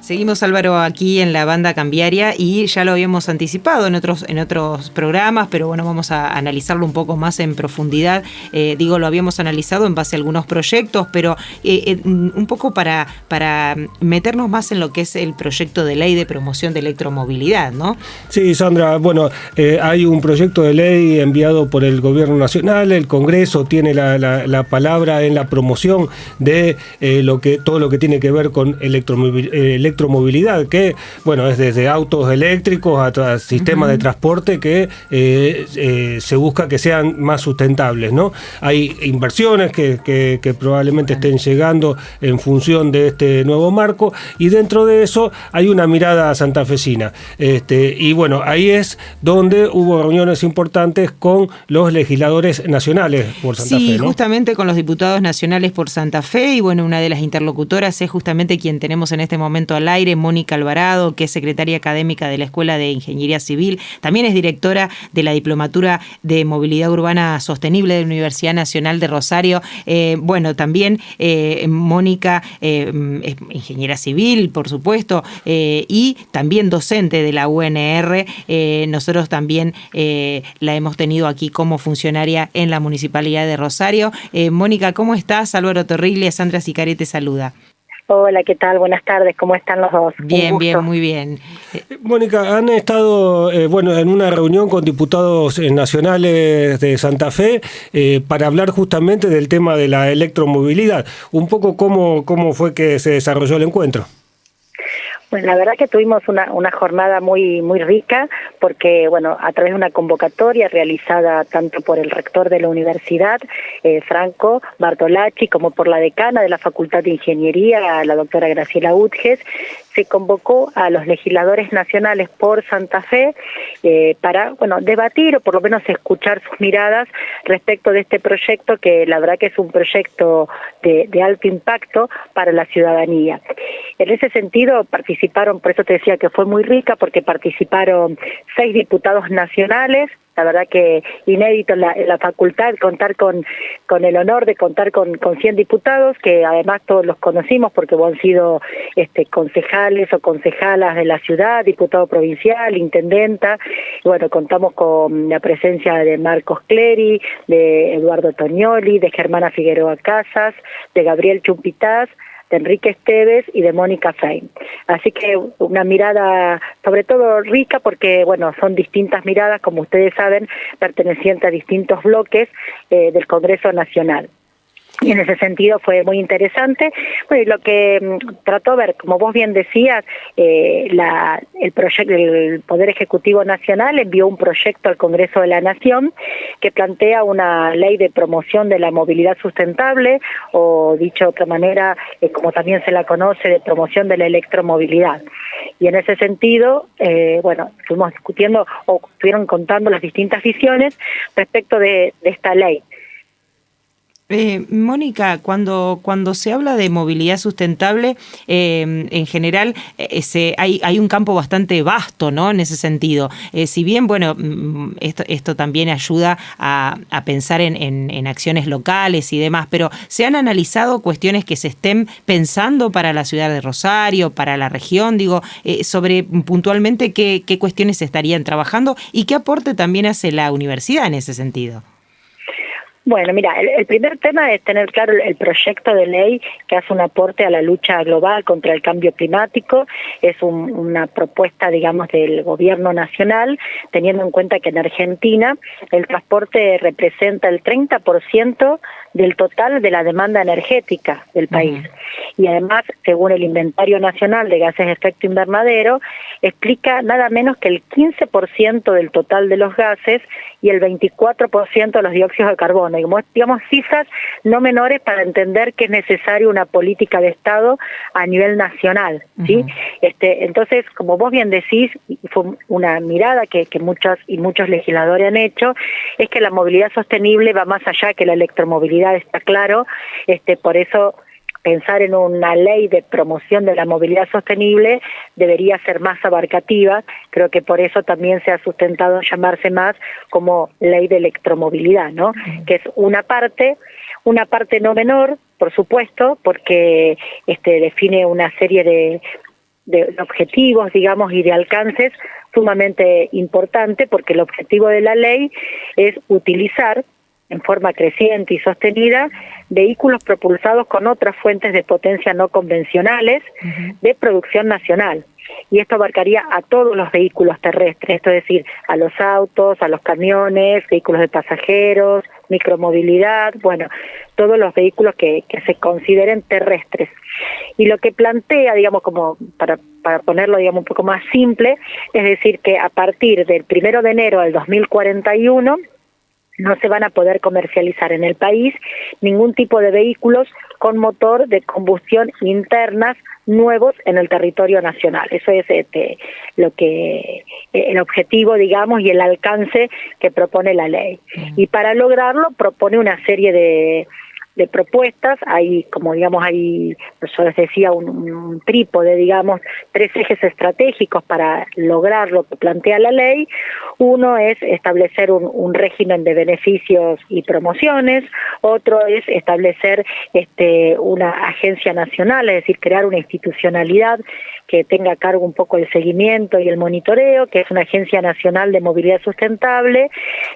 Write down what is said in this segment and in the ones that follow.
Seguimos, Álvaro, aquí en la banda cambiaria y ya lo habíamos anticipado en otros programas, pero bueno, vamos a analizarlo un poco más en profundidad. Lo habíamos analizado en base a algunos proyectos, pero un poco para meternos más en lo que es el proyecto de ley de promoción de electromovilidad, ¿no? Sí, Sandra, bueno, hay un proyecto de ley enviado por el Gobierno Nacional, el Congreso tiene la palabra en la promoción de todo lo que tiene que ver con electromovilidad, que, bueno, es desde autos eléctricos hasta sistemas de transporte que se busca que sean más sustentables, ¿no? Hay inversiones que probablemente estén llegando en función de este nuevo marco, y dentro de eso hay una mirada santafesina. Y bueno, ahí es donde hubo reuniones importantes con los legisladores nacionales por Santa Fe, ¿no? Justamente con los diputados nacionales por Santa Fe, y bueno, una de las interlocutoras es justamente quien tenemos en este momento al aire, Mónica Alvarado, que es secretaria académica de la Escuela de Ingeniería Civil, también es directora de la Diplomatura de Movilidad Urbana Sostenible de la Universidad Nacional de Rosario. También Mónica es ingeniera civil, por supuesto, y también docente de la UNR. Nosotros también la hemos tenido aquí como funcionaria en la Municipalidad de Rosario. Mónica, ¿cómo estás? Álvaro Torriglia, Sandra Sicaré te saluda. Hola, ¿qué tal? Buenas tardes, ¿cómo están los dos? Bien, muy bien. Mónica, han estado en una reunión con diputados nacionales de Santa Fe para hablar justamente del tema de la electromovilidad. Un poco cómo fue que se desarrolló el encuentro. Bueno, la verdad que tuvimos una jornada muy rica, porque bueno, a través de una convocatoria realizada tanto por el rector de la universidad, Franco Bartolacci, como por la decana de la Facultad de Ingeniería, la doctora Graciela Utges, se convocó a los legisladores nacionales por Santa Fe para debatir o por lo menos escuchar sus miradas respecto de este proyecto, que la verdad que es un proyecto de alto impacto para la ciudadanía. En ese sentido participaron, por eso te decía que fue muy rica, porque participaron 6 diputados nacionales. La verdad que inédito en la facultad contar con el honor de contar con 100 diputados, que además todos los conocimos porque han sido concejales o concejalas de la ciudad, diputado provincial, intendenta. Y bueno, contamos con la presencia de Marcos Clery, de Eduardo Tognoli, de Germana Figueroa Casas, de Gabriel Chumpitaz, de Enrique Esteves y de Mónica Fein. Así que una mirada sobre todo rica, porque bueno, son distintas miradas, como ustedes saben, pertenecientes a distintos bloques del Congreso Nacional. Y en ese sentido fue muy interesante. Bueno, y lo que trató de ver, como vos bien decías, el Poder Ejecutivo Nacional envió un proyecto al Congreso de la Nación que plantea una ley de promoción de la movilidad sustentable, o dicho de otra manera, como también se la conoce, de promoción de la electromovilidad. Y en ese sentido, estuvimos discutiendo o estuvieron contando las distintas visiones respecto de esta ley. Mónica, cuando se habla de movilidad sustentable, en general hay un campo bastante vasto, ¿no? En ese sentido. Si bien, esto también ayuda a pensar en acciones locales y demás, pero ¿se han analizado cuestiones que se estén pensando para la ciudad de Rosario, para la región? Sobre puntualmente qué cuestiones se estarían trabajando y qué aporte también hace la universidad en ese sentido. Bueno, mira, el primer tema es tener claro el proyecto de ley que hace un aporte a la lucha global contra el cambio climático. Es una propuesta, digamos, del gobierno nacional, teniendo en cuenta que en Argentina el transporte representa el 30% del total de la demanda energética del país. Y además, según el Inventario Nacional de Gases de Efecto Invernadero, explica nada menos que el 15% del total de los gases y el 24% de los dióxidos de carbono. Digamos, cifras no menores para entender que es necesaria una política de Estado a nivel nacional, ¿sí? Entonces, como vos bien decís, fue una mirada que muchos legisladores han hecho, es que la movilidad sostenible va más allá que la electromovilidad, está claro. Por eso pensar en una ley de promoción de la movilidad sostenible debería ser más abarcativa. Creo que por eso también se ha sustentado en llamarse más como ley de electromovilidad, ¿no? Que es una parte no menor, por supuesto, porque define una serie de objetivos, digamos, y de alcances sumamente importante, porque el objetivo de la ley es utilizar en forma creciente y sostenida vehículos propulsados con otras fuentes de potencia no convencionales de producción nacional. Y esto abarcaría a todos los vehículos terrestres, esto es decir, a los autos, a los camiones, vehículos de pasajeros, micromovilidad, bueno, todos los vehículos que se consideren terrestres. Y lo que plantea, digamos, como para ponerlo, digamos, un poco más simple, es decir, que a partir del 1 de enero del 2041 no se van a poder comercializar en el país ningún tipo de vehículos con motor de combustión internas nuevos en el territorio nacional. Eso es lo que el objetivo, digamos, y el alcance que propone la ley. Y para lograrlo propone una serie de propuestas. Hay, como digamos, yo les decía, un trípode, digamos, 3 ejes estratégicos para lograr lo que plantea la ley. Uno es establecer un régimen de beneficios y promociones, otro es establecer una agencia nacional, es decir, crear una institucionalidad que tenga a cargo un poco el seguimiento y el monitoreo, que es una agencia nacional de movilidad sustentable,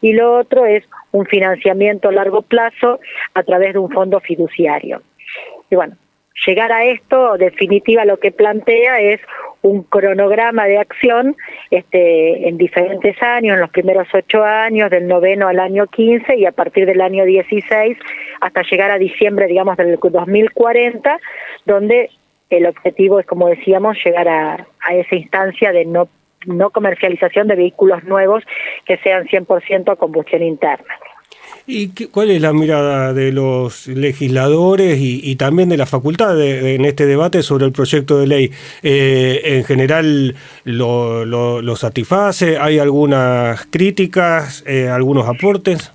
y lo otro es un financiamiento a largo plazo a través de un fondo fiduciario. Y bueno, llegar a esto, definitiva, lo que plantea es un cronograma de acción en diferentes años, en los primeros 8 años, del 9º al año 15, y a partir del año 16 hasta llegar a diciembre, digamos, del 2040, donde el objetivo es, como decíamos, llegar a esa instancia de no comercialización de vehículos nuevos que sean 100% a combustión interna. ¿Y cuál es la mirada de los legisladores y también de la facultad en este debate sobre el proyecto de ley? ¿En general lo satisface? ¿Hay algunas críticas, algunos aportes?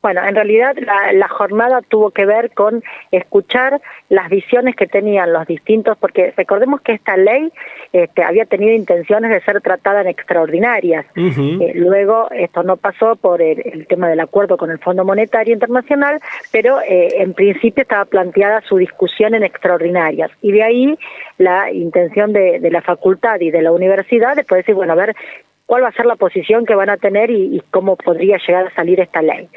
Bueno, en realidad la jornada tuvo que ver con escuchar las visiones que tenían los distintos, porque recordemos que esta ley había tenido intenciones de ser tratada en extraordinarias. Luego esto no pasó por el tema del acuerdo con el Fondo Monetario Internacional, pero en principio estaba planteada su discusión en extraordinarias. Y de ahí la intención de la facultad y de la universidad de poder decir, bueno, a ver, cuál va a ser la posición que van a tener y cómo podría llegar a salir esta ley.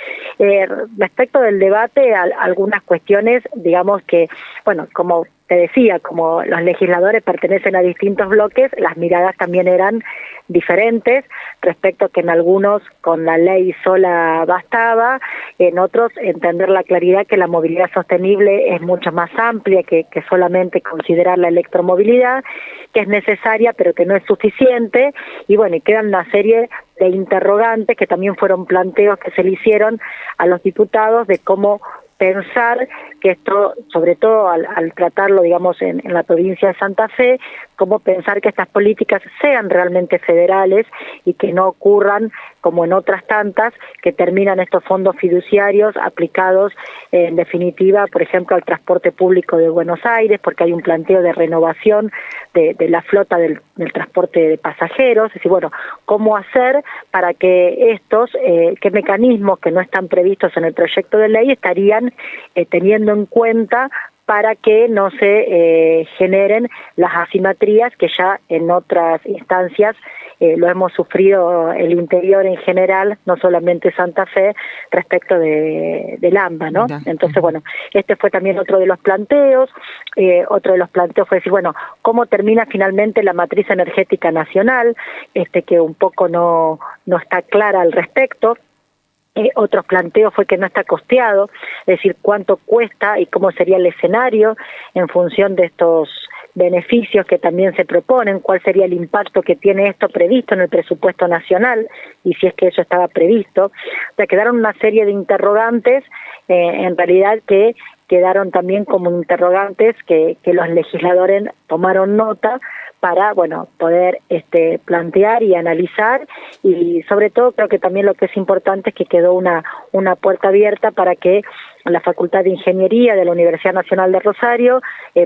Respecto del debate, algunas cuestiones, digamos que, bueno, como te decía, como los legisladores pertenecen a distintos bloques, las miradas también eran diferentes, respecto a que en algunos con la ley sola bastaba, en otros entender la claridad que la movilidad sostenible es mucho más amplia que solamente considerar la electromovilidad, que es necesaria pero que no es suficiente, y bueno, y quedan una serie de interrogantes que también fueron planteos que se le hicieron a los diputados de cómo pensar que esto, sobre todo al tratarlo, digamos, en la provincia de Santa Fe, cómo pensar que estas políticas sean realmente federales y que no ocurran, como en otras tantas, que terminan estos fondos fiduciarios aplicados, en definitiva, por ejemplo, al transporte público de Buenos Aires, porque hay un planteo de renovación de la flota del transporte de pasajeros. Es decir, bueno, cómo hacer para que estos, qué mecanismos que no están previstos en el proyecto de ley estarían teniendo en cuenta para que no se generen las asimetrías que ya en otras instancias lo hemos sufrido el interior en general, no solamente Santa Fe, respecto del AMBA, ¿no? Entonces, bueno, este fue también otro de los planteos. Otro de los planteos fue decir, bueno, ¿cómo termina finalmente la matriz energética nacional? Que un poco no está clara al respecto. Otros planteos fue que no está costeado, es decir, cuánto cuesta y cómo sería el escenario en función de estos beneficios que también se proponen, cuál sería el impacto que tiene esto previsto en el presupuesto nacional y si es que eso estaba previsto. O sea, quedaron una serie de interrogantes, en realidad que quedaron también como interrogantes que los legisladores tomaron nota para, bueno, poder plantear y analizar, y sobre todo creo que también lo que es importante es que quedó una puerta abierta para que la Facultad de Ingeniería de la Universidad Nacional de Rosario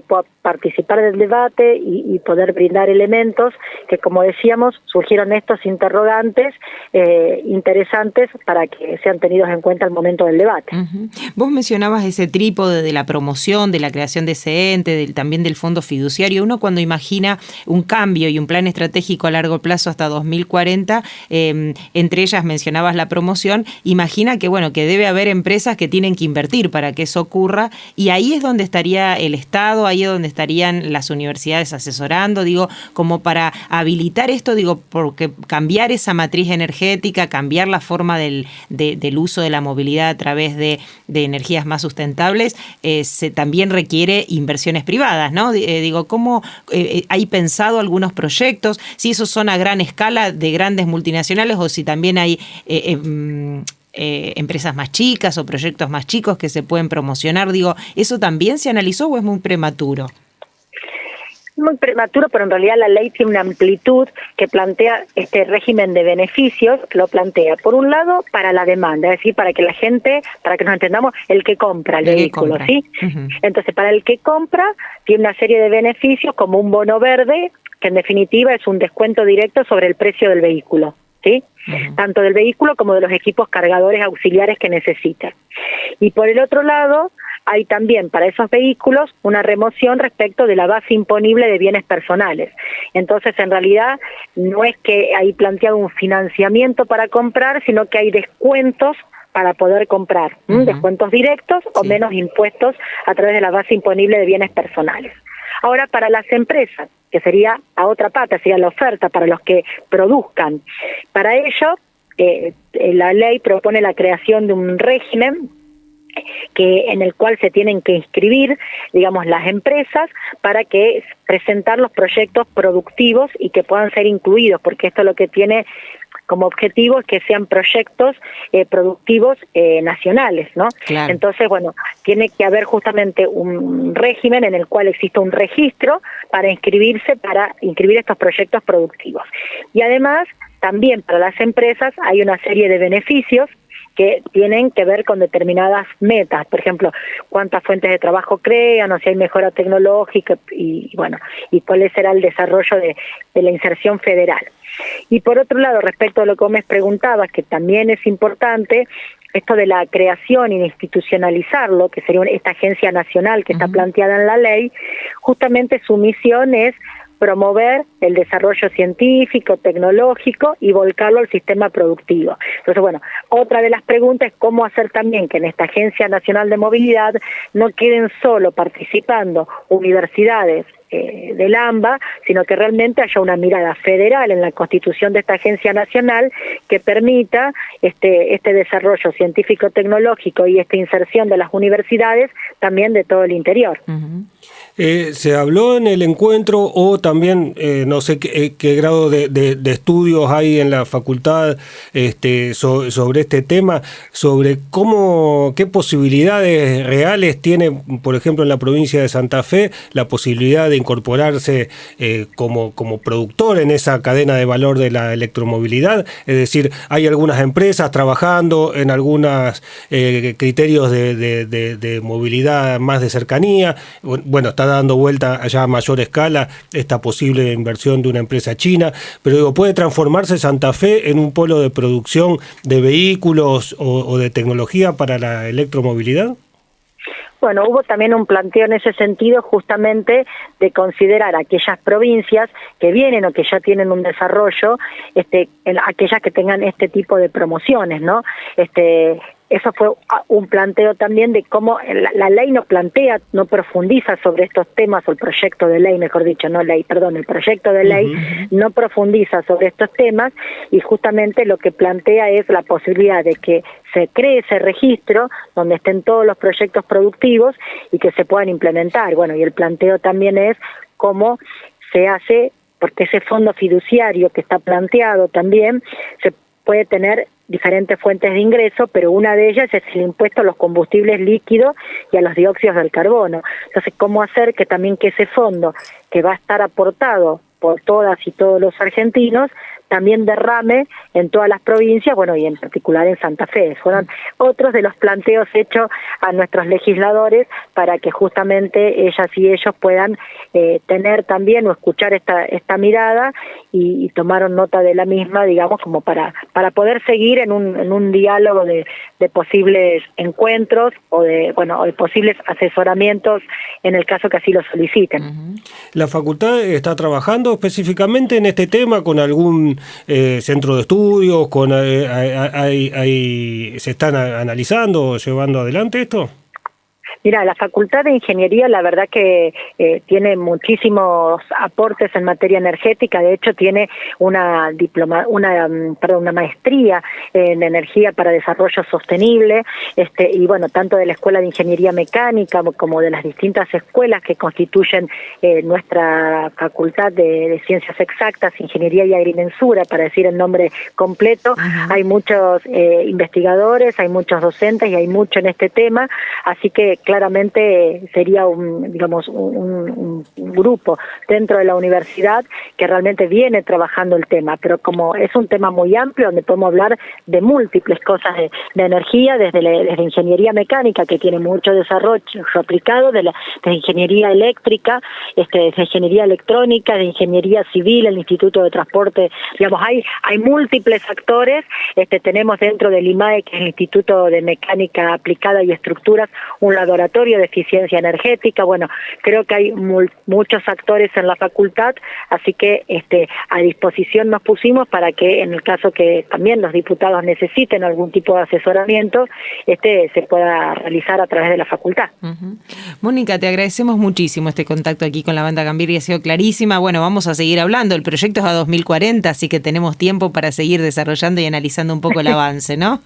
pueda participar del debate y poder brindar elementos que, como decíamos, surgieron estos interrogantes interesantes para que sean tenidos en cuenta al momento del debate. Uh-huh. Vos mencionabas ese trípode de la promoción, de la creación de ese ente, también del fondo fiduciario. Uno cuando imagina un cambio y un plan estratégico a largo plazo hasta 2040, entre ellas mencionabas la promoción, imagina que, bueno, que debe haber empresas que tienen que invertir para que eso ocurra, y ahí es donde estaría el Estado, ahí es donde estarían las universidades asesorando, digo, como para habilitar esto, digo, porque cambiar esa matriz energética, cambiar la forma del uso de la movilidad a través de energías más sustentables, se también requiere inversiones privadas, ¿no? Digo, ¿cómo hay pensado algunos proyectos? Si esos son a gran escala de grandes multinacionales o si también hay empresas más chicas o proyectos más chicos que se pueden promocionar, digo, ¿eso también se analizó o es muy prematuro? Muy prematuro, pero en realidad la ley tiene una amplitud que plantea este régimen de beneficios, lo plantea por un lado para la demanda, es decir, para que la gente, para que nos entendamos, el que compra el vehículo, ¿sí? Uh-huh. Entonces, para el que compra tiene una serie de beneficios como un bono verde, que en definitiva es un descuento directo sobre el precio del vehículo, ¿sí? Uh-huh. Tanto del vehículo como de los equipos cargadores auxiliares que necesita. Y por el otro lado, hay también para esos vehículos una remoción respecto de la base imponible de bienes personales. Entonces, en realidad, no es que hay planteado un financiamiento para comprar, sino que hay descuentos para poder comprar, uh-huh. Descuentos directos o menos impuestos a través de la base imponible de bienes personales. Ahora, para las empresas, que sería a otra pata, sería la oferta para los que produzcan. Para ello, la ley propone la creación de un régimen en el cual se tienen que inscribir, digamos, las empresas para que presentar los proyectos productivos y que puedan ser incluidos, porque esto lo que tiene como objetivo es que sean proyectos productivos nacionales, ¿no? Claro. Entonces, bueno, tiene que haber justamente un régimen en el cual exista un registro para inscribir estos proyectos productivos. Y además, también para las empresas hay una serie de beneficios que tienen que ver con determinadas metas, por ejemplo, cuántas fuentes de trabajo crean, o si hay mejora tecnológica y bueno, y cuál será el desarrollo de la inserción federal. Y por otro lado, respecto a lo que me preguntabas, que también es importante, esto de la creación y de institucionalizarlo, que sería esta agencia nacional que está planteada en la ley, justamente su misión es promover el desarrollo científico, tecnológico y volcarlo al sistema productivo. Entonces, bueno, otra de las preguntas es cómo hacer también que en esta Agencia Nacional de Movilidad no queden solo participando universidades del AMBA, sino que realmente haya una mirada federal en la constitución de esta agencia nacional que permita este desarrollo científico-tecnológico y esta inserción de las universidades también de todo el interior. Uh-huh. ¿Se habló en el encuentro o también, no sé qué grado de estudios hay en la facultad sobre este tema, sobre qué posibilidades reales tiene, por ejemplo, en la provincia de Santa Fe, la posibilidad de incorporarse como productor en esa cadena de valor de la electromovilidad? Es decir, hay algunas empresas trabajando en algunos criterios de movilidad más de cercanía. Bueno, está dando vuelta allá a mayor escala esta posible inversión de una empresa china, pero digo, ¿puede transformarse Santa Fe en un polo de producción de vehículos o de tecnología para la electromovilidad? Bueno, hubo también un planteo en ese sentido, justamente de considerar aquellas provincias que vienen o que ya tienen un desarrollo, aquellas que tengan este tipo de promociones, ¿no? Eso fue un planteo también de cómo la ley no profundiza sobre estos temas, o el proyecto de ley, mejor dicho, el proyecto de ley no profundiza sobre estos temas, y justamente lo que plantea es la posibilidad de que se cree ese registro donde estén todos los proyectos productivos y que se puedan implementar. Bueno, y el planteo también es cómo se hace, porque ese fondo fiduciario que está planteado también se puede tener diferentes fuentes de ingreso, pero una de ellas es el impuesto a los combustibles líquidos y a los dióxidos del carbono. Entonces, ¿cómo hacer que también que ese fondo, que va a estar aportado por todas y todos los argentinos, también derrame en todas las provincias, bueno, y en particular en Santa Fe. Fueron otros de los planteos hechos a nuestros legisladores para que justamente ellas y ellos puedan tener también o escuchar esta mirada y tomaron nota de la misma, digamos, como para poder seguir en un diálogo de posibles encuentros o de posibles asesoramientos en el caso que así lo soliciten. ¿La facultad está trabajando específicamente en este tema con algún centro de estudios? ¿Se están analizando o llevando adelante esto? Mira, la Facultad de Ingeniería la verdad que tiene muchísimos aportes en materia energética. De hecho tiene una maestría en energía para desarrollo sostenible, y bueno, tanto de la Escuela de Ingeniería Mecánica como de las distintas escuelas que constituyen nuestra Facultad de Ciencias Exactas, Ingeniería y Agrimensura, para decir el nombre completo. Hay muchos investigadores, hay muchos docentes y hay mucho en este tema, así que claramente sería un grupo dentro de la universidad que realmente viene trabajando el tema, pero como es un tema muy amplio donde podemos hablar de múltiples cosas de energía, desde ingeniería mecánica, que tiene mucho desarrollo aplicado, de ingeniería eléctrica, de ingeniería electrónica, de ingeniería civil, el Instituto de Transporte, digamos, hay múltiples actores. Tenemos dentro del IMAE, que es el Instituto de Mecánica Aplicada y Estructuras, un laboratorio de eficiencia energética. Bueno, creo que hay muchos actores en la facultad, así que a disposición nos pusimos para que en el caso que también los diputados necesiten algún tipo de asesoramiento, se pueda realizar a través de la facultad. Mónica, te agradecemos muchísimo este contacto aquí con la banda Cambiaria, ha sido clarísima. Bueno, vamos a seguir hablando, el proyecto es a 2040, así que tenemos tiempo para seguir desarrollando y analizando un poco el avance, ¿no?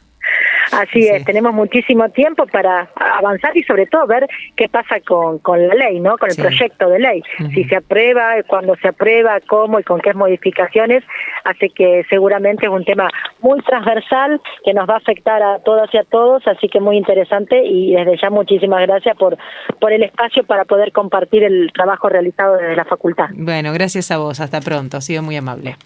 Así es, tenemos muchísimo tiempo para avanzar y sobre todo ver qué pasa con la ley, ¿no? Con el proyecto de ley. Si se aprueba, cuándo se aprueba, cómo y con qué modificaciones. Así que seguramente es un tema muy transversal que nos va a afectar a todas y a todos, así que muy interesante, y desde ya muchísimas gracias por el espacio para poder compartir el trabajo realizado desde la facultad. Bueno, gracias a vos, hasta pronto, ha sido muy amable.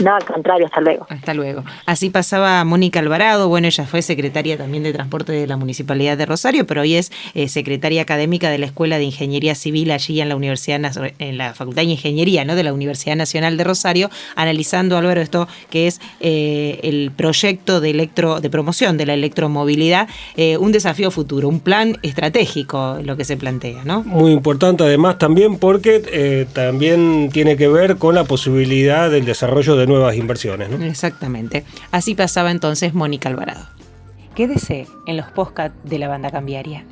No, al contrario, hasta luego. Hasta luego. Así pasaba Mónica Alvarado. Bueno, ella fue secretaria también de Transporte de la Municipalidad de Rosario, pero hoy es secretaria académica de la Escuela de Ingeniería Civil allí en la Facultad de Ingeniería, ¿no?, de la Universidad Nacional de Rosario, analizando, Álvaro, esto que es el proyecto de promoción de la electromovilidad, un desafío futuro, un plan estratégico, lo que se plantea, ¿no? Muy importante además también porque también tiene que ver con la posibilidad del desarrollo de nuevas inversiones, ¿no? Exactamente. Así pasaba entonces Mónica Alvarado. Quédese en los podcasts de la banda Cambiaria.